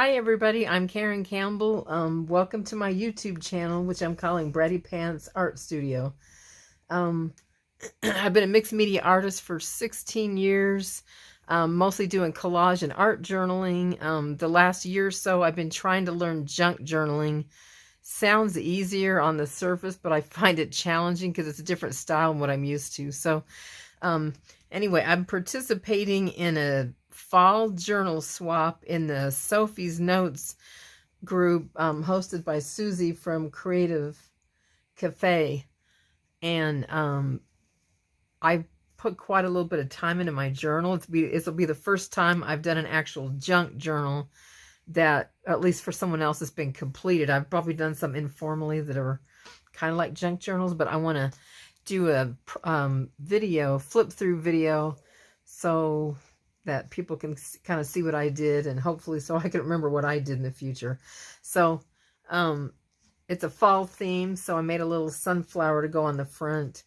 Hi everybody, I'm Karen Campbell. Welcome to my YouTube channel, which I'm calling Bratty Pants Art Studio. I've been a mixed media artist for 16 years, mostly doing collage and art journaling. The last year or so, I've been trying to learn junk journaling. Sounds easier on the surface, but I find it challenging because it's a different style than what I'm used to. So anyway, I'm participating in a fall journal swap in the Sophie's Notes group hosted by Susie from Creative Cafe. And I put quite a little bit of time into my journal. This will be the first time I've done an actual junk journal that, at least for someone else, has been completed. I've probably done some informally that are kind of like junk journals, but I want to do a video, flip through video, so that people can kind of see what I did, and hopefully so I can remember what I did in the future. So it's a fall theme, so I made a little sunflower to go on the front.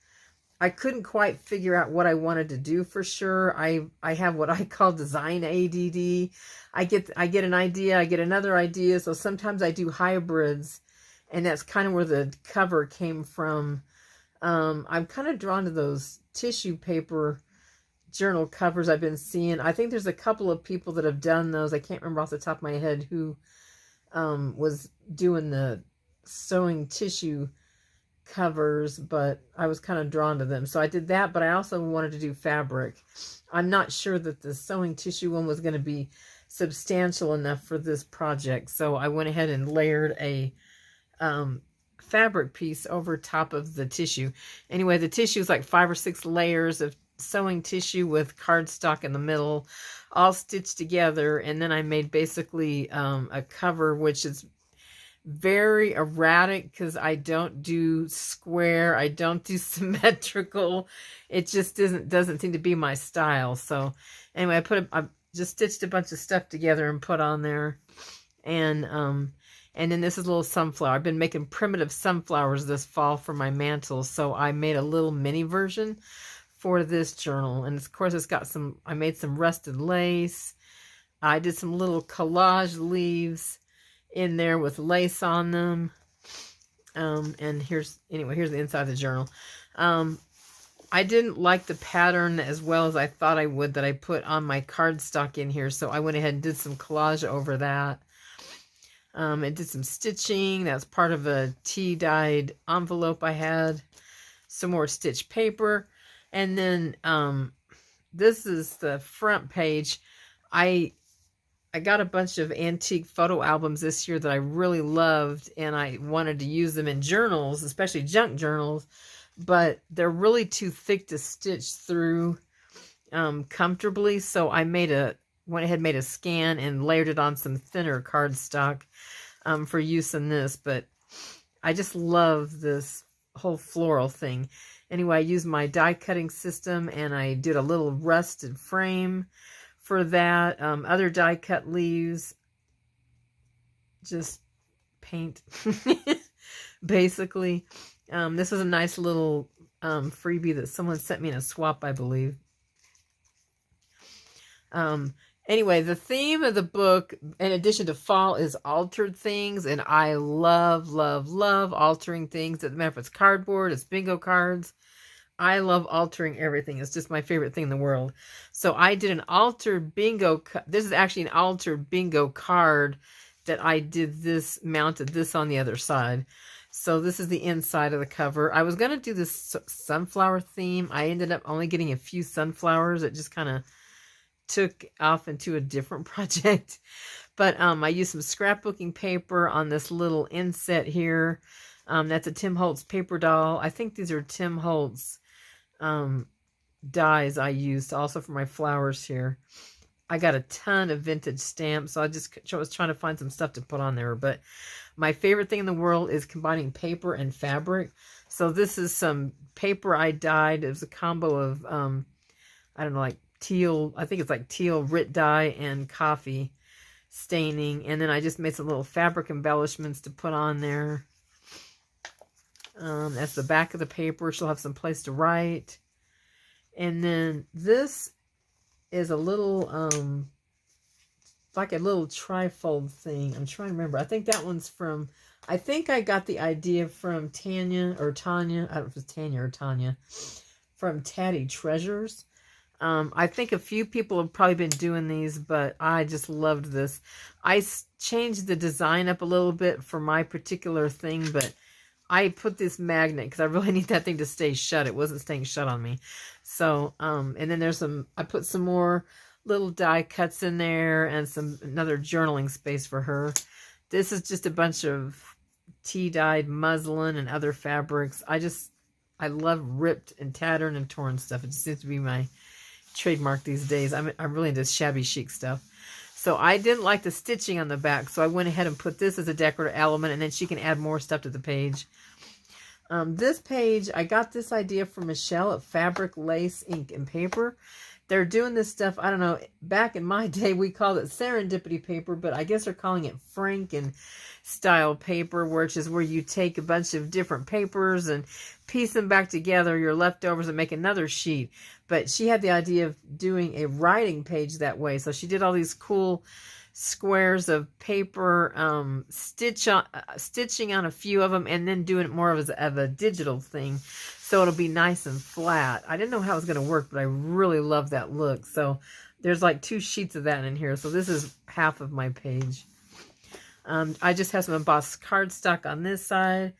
I couldn't quite figure out what I wanted to do for sure. I have what I call design ADD. I get an idea, I get another idea, so sometimes I do hybrids, and that's kind of where the cover came from. I'm kind of drawn to those tissue paper journal covers I've been seeing. I think there's a couple of people that have done those. I can't remember off the top of my head who was doing the sewing tissue covers, but I was kind of drawn to them. So I did that, but I also wanted to do fabric. I'm not sure that the sewing tissue one was going to be substantial enough for this project, so I went ahead and layered a fabric piece over top of the tissue. Anyway, the tissue is like 5 or 6 layers of sewing tissue with cardstock in the middle, all stitched together, and then I made basically a cover, which is very erratic because I don't do square, I don't do symmetrical. It just doesn't seem to be my style. So anyway, I just stitched a bunch of stuff together and put on there, and then this is a little sunflower. I've been making primitive sunflowers this fall for my mantle, so I made a little mini version for this journal. And of course, I made some rusted lace. I did some little collage leaves in there with lace on them. And here's the inside of the journal. I didn't like the pattern as well as I thought I would that I put on my cardstock in here, so I went ahead and did some collage over that. I did some stitching. That's part of a tea-dyed envelope I had. Some more stitch paper. And then this is the front page. I got a bunch of antique photo albums this year that I really loved, and I wanted to use them in journals, especially junk journals, but they're really too thick to stitch through comfortably, so I went ahead and made a scan and layered it on some thinner cardstock for use in this. But I just love this whole floral thing. Anyway, I used my die cutting system, and I did a little rusted frame for that. Other die cut leaves, just paint basically. This was a nice little freebie that someone sent me in a swap, I believe. Anyway, the theme of the book, in addition to fall, is altered things, and I love, love, love altering things. Doesn't matter if it's cardboard, it's bingo cards. I love altering everything. It's just my favorite thing in the world. So I did an altered bingo. This is actually an altered bingo card that I did mounted this on the other side. So this is the inside of the cover. I was going to do this sunflower theme. I ended up only getting a few sunflowers. It just kind of took off into a different project. But I used some scrapbooking paper on this little inset here. That's a Tim Holtz paper doll. I think these are Tim Holtz dies I used also for my flowers here. I got a ton of vintage stamps, so I was trying to find some stuff to put on there. But my favorite thing in the world is combining paper and fabric. So this is some paper I dyed. It was a combo of I don't know, like teal, I think it's like teal RIT dye and coffee staining. And then I just made some little fabric embellishments to put on there. That's the back of the paper. She'll have some place to write. And then this is a little like a little trifold thing. I'm trying to remember. I think that one's from, I think I got the idea from Tanya. I don't know if it was Tanya or Tanya, from Tatty Treasures. I think a few people have probably been doing these, but I just loved this. I changed the design up a little bit for my particular thing, but I put this magnet because I really need that thing to stay shut. It wasn't staying shut on me. So, and then there's I put some more little die cuts in there and another journaling space for her. This is just a bunch of tea-dyed muslin and other fabrics. I love ripped and tattered and torn stuff. It just seems to be my trademark these days. I'm really into shabby chic stuff. So I didn't like the stitching on the back, so I went ahead and put this as a decorative element, and then she can add more stuff to the page. This page, I got this idea from Michele at Fabric Lace Ink and Paper. They're doing this stuff, I don't know, back in my day we called it serendipity paper, but I guess they're calling it Franken style paper, which is where you take a bunch of different papers and piece them back together, your leftovers, and make another sheet. But she had the idea of doing a writing page that way, so she did all these cool squares of paper, stitching on a few of them, and then doing it more of a digital thing, so it'll be nice and flat. I didn't know how it was going to work, but I really love that look. So there's like 2 sheets of that in here, so this is half of my page. I just have some embossed cardstock on this side.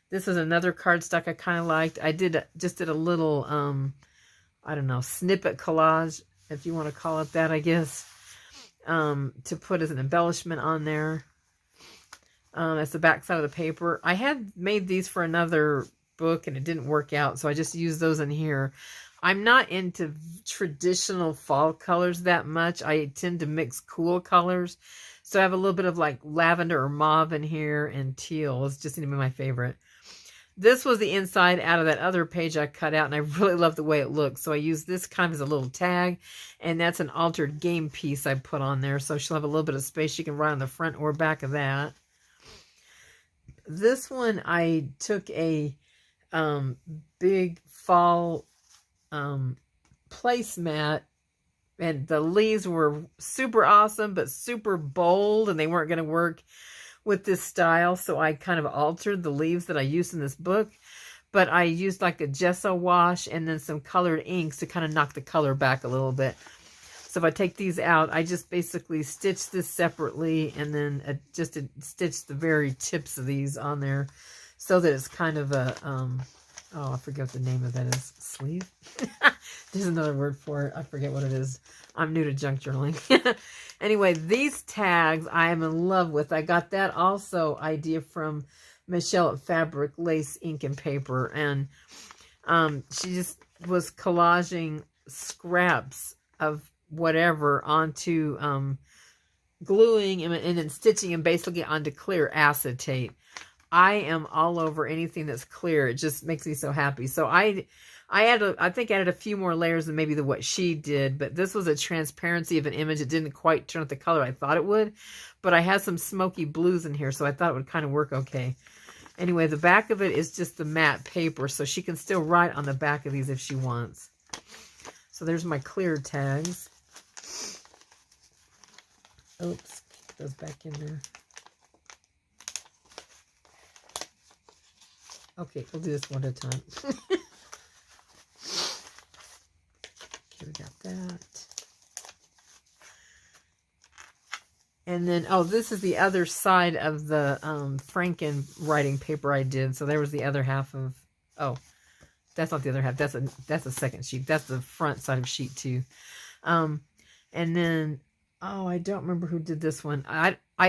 This is another cardstock I kind of liked. I just did a little, I don't know, snippet collage, if you want to call it that, I guess, to put as an embellishment on there. That's the back side of the paper. I had made these for another book and it didn't work out, so I just used those in here. I'm not into traditional fall colors that much. I tend to mix cool colors. So I have a little bit of like lavender or mauve in here, and teal is just going to be my favorite. This was the inside out of that other page I cut out, and I really love the way it looks. So I used this kind of as a little tag, and that's an altered game piece I put on there. So she'll have a little bit of space she can write on the front or back of that. This one, I took a big fall placemat, and the leaves were super awesome, but super bold, and they weren't going to work with this style, so I kind of altered the leaves that I used in this book, but I used like a gesso wash and then some colored inks to kind of knock the color back a little bit. So if I take these out, I just basically stitch this separately and then just stitch the very tips of these on there so that it's kind of a, oh, I forget what the name of that is. Sleeve? There's another word for it. I forget what it is. I'm new to junk journaling. Anyway, these tags I am in love with. I got that also idea from Michele at Fabric Lace Ink and Paper. And she just was collaging scraps of whatever onto gluing and then stitching them basically onto clear acetate. I am all over anything that's clear. It just makes me so happy. So I think I added a few more layers than maybe what she did, but this was a transparency of an image. It didn't quite turn out the color I thought it would, but I had some smoky blues in here, so I thought it would kind of work okay. Anyway, the back of it is just the matte paper, so she can still write on the back of these if she wants. So there's my clear tags. Oops, keep those back in there. Okay, we'll do this one at a time. Okay, we got that. And then, oh, this is the other side of the Franken writing paper I did. So there was the other half of, oh, that's not the other half. That's a second sheet. That's the front side of sheet 2. And then, oh, I don't remember who did this one.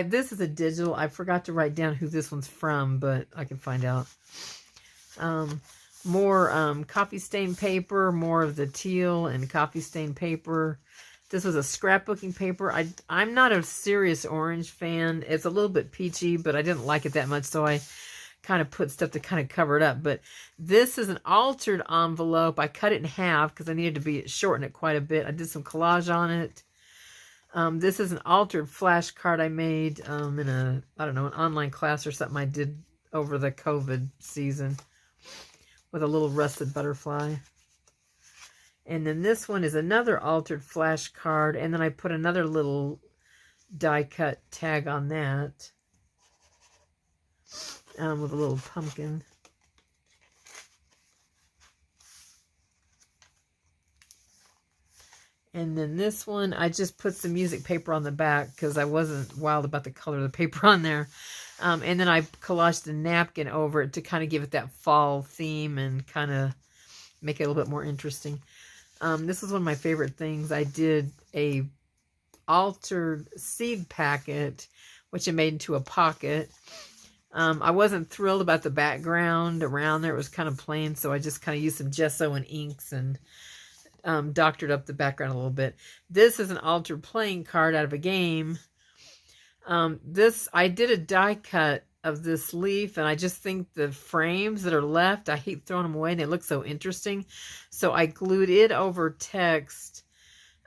This is a digital. I forgot to write down who this one's from, but I can find out. More coffee stain paper, more of the teal and coffee stain paper. This was a scrapbooking paper. I'm not a serious orange fan. It's a little bit peachy, but I didn't like it that much, so I kind of put stuff to kind of cover it up. But this is an altered envelope. I cut it in half because I needed to shorten it quite a bit. I did some collage on it. This is an altered flashcard I made in I don't know, an online class or something I did over the COVID season, with a little rusted butterfly. And then this one is another altered flashcard, and then I put another little die cut tag on that with a little pumpkin. And then this one, I just put some music paper on the back because I wasn't wild about the color of the paper on there. And then I collaged a napkin over it to kind of give it that fall theme and kind of make it a little bit more interesting. This was one of my favorite things. I did a altered seed packet, which I made into a pocket. I wasn't thrilled about the background around there. It was kind of plain, so I just kind of used some gesso and inks and doctored up the background a little bit. This is an altered playing card out of a game. I did a die cut of this leaf, and I just think the frames that are left, I hate throwing them away, and they look so interesting. So I glued it over text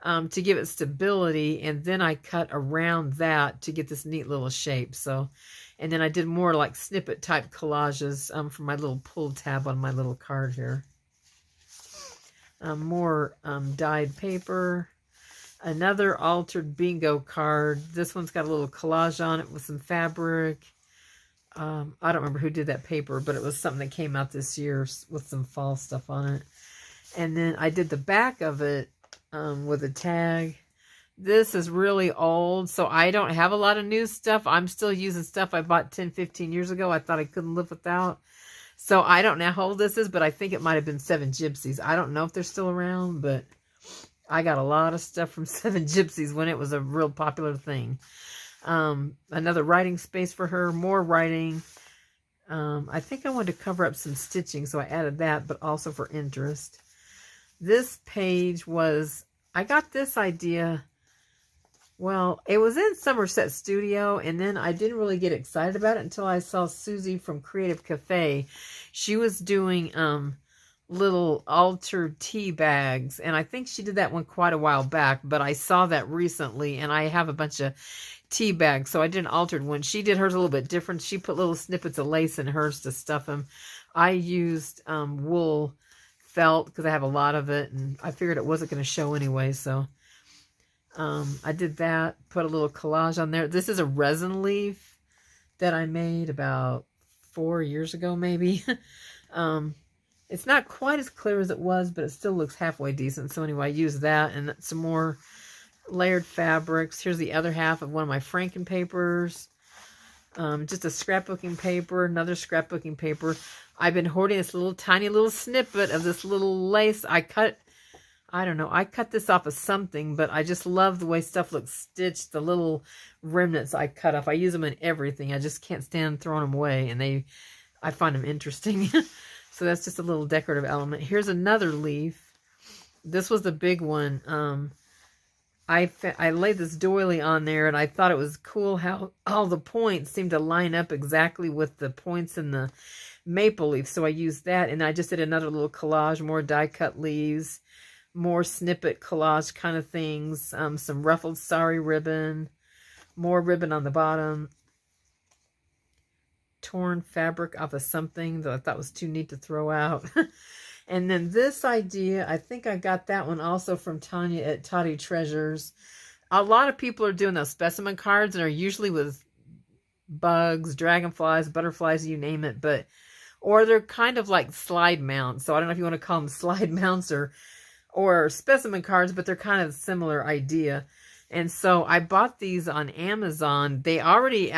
to give it stability, and then I cut around that to get this neat little shape. So, and then I did more like snippet type collages for my little pull tab on my little card here. More dyed paper. Another altered bingo card. This one's got a little collage on it with some fabric. I don't remember who did that paper, but it was something that came out this year with some fall stuff on it. And then I did the back of it with a tag. This is really old, so I don't have a lot of new stuff. I'm still using stuff I bought 10, 15 years ago. I thought I couldn't live without. So I don't know how old this is, but I think it might have been Seven Gypsies. I don't know if they're still around, but I got a lot of stuff from Seven Gypsies when it was a real popular thing. Another writing space for her, more writing. I think I wanted to cover up some stitching, so I added that, but also for interest. This page was, I got this idea, well, it was in Somerset Studio, and then I didn't really get excited about it until I saw Susie from Creative Cafe. She was doing little altered tea bags, and I think she did that one quite a while back, but I saw that recently, and I have a bunch of tea bags, so I did an altered one. She did hers a little bit different. She put little snippets of lace in hers to stuff them. I used wool felt because I have a lot of it, and I figured it wasn't going to show anyway, so I did that, put a little collage on there. This is a resin leaf that I made about 4 years ago, maybe. It's not quite as clear as it was, but it still looks halfway decent. So anyway, I used that and some more layered fabrics. Here's the other half of one of my Franken papers. Just a scrapbooking paper, another scrapbooking paper. I've been hoarding this little tiny little snippet of this little lace. I cut this off of something, but I just love the way stuff looks stitched. The little remnants I cut off. I use them in everything. I just can't stand throwing them away, and I find them interesting. So that's just a little decorative element. Here's another leaf. This was the big one. I laid this doily on there, and I thought it was cool how all the points seem to line up exactly with the points in the maple leaf. So I used that, and I just did another little collage, more die-cut leaves, more snippet collage kind of things, some ruffled sari ribbon, more ribbon on the bottom, torn fabric off of something that I thought was too neat to throw out. And then this idea, I think I got that one also from Tanya at Tatty Treasures. A lot of people are doing those specimen cards and are usually with bugs, dragonflies, butterflies, you name it. Or they're kind of like slide mounts. So I don't know if you want to call them slide mounts or specimen cards, but they're kind of a similar idea. And so I bought these on Amazon. They already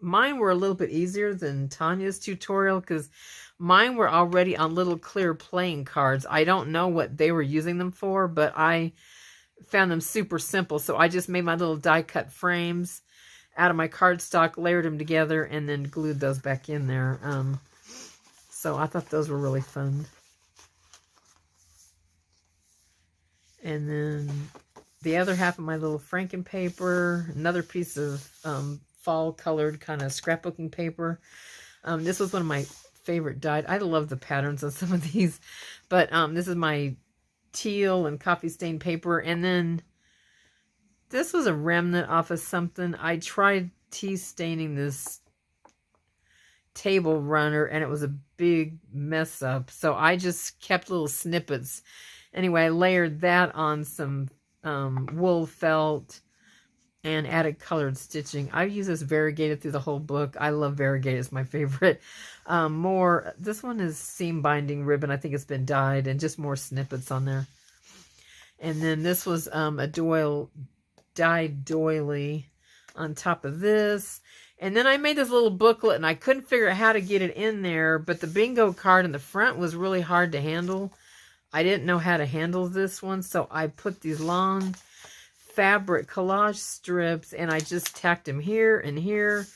mine were a little bit easier than Tanya's tutorial because mine were already on little clear playing cards. I don't know what they were using them for, but I found them super simple. So I just made my little die cut frames out of my cardstock, layered them together, and then glued those back in there. So I thought those were really fun. And then the other half of my little Franken paper, another piece of fall colored kind of scrapbooking paper. This was one of my favorite dyed. I love the patterns on some of these, but this is my teal and coffee stained paper. And then this was a remnant off of something. I tried tea staining this table runner, and it was a big mess up. So I just kept little snippets. Anyway, I layered that on some wool felt, and added colored stitching. I use this variegated through the whole book. I love variegated. It's my favorite. This one is seam binding ribbon. I think it's been dyed, and just more snippets on there. And then this was a dyed doily on top of this. And then I made this little booklet, and I couldn't figure out how to get it in there, but the bingo card in the front was really hard to handle. I didn't know how to handle this one, so I put these long fabric collage strips, and I just tacked them here and here,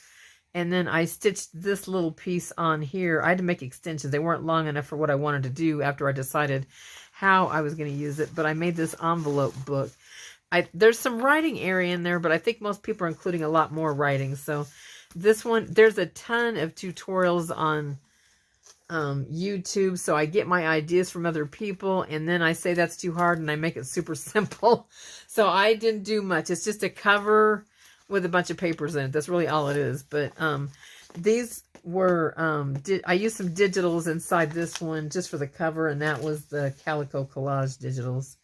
and then I stitched this little piece on here. I had to make extensions. They weren't long enough for what I wanted to do after I decided how I was going to use it, but I made this envelope book. There's some writing area in there, but I think most people are including a lot more writing. So this one, there's a ton of tutorials on YouTube, so I get my ideas from other people, and then I say that's too hard, and I make it super simple. So I didn't do much. It's just a cover with a bunch of papers in it. That's really all it is. But these were, I used some digitals inside this one just for the cover, and that was the Calico Collage digitals.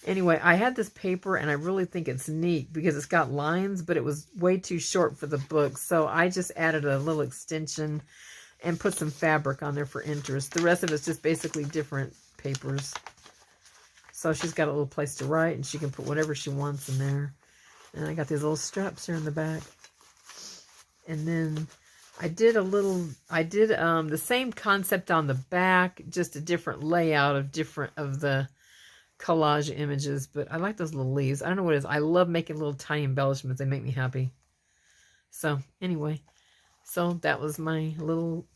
Anyway, I had this paper, and I really think it's neat because it's got lines, but it was way too short for the book, so I just added a little extension and put some fabric on there for interest. The rest of it's just basically different papers. So she's got a little place to write, and she can put whatever she wants in there. And I got these little straps here in the back. And then I did the same concept on the back, just a different layout of the collage images. But I like those little leaves. I don't know what it is. I love making little tiny embellishments. They make me happy. So anyway, so that was my little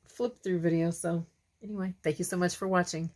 flip through video. So anyway, thank you so much for watching.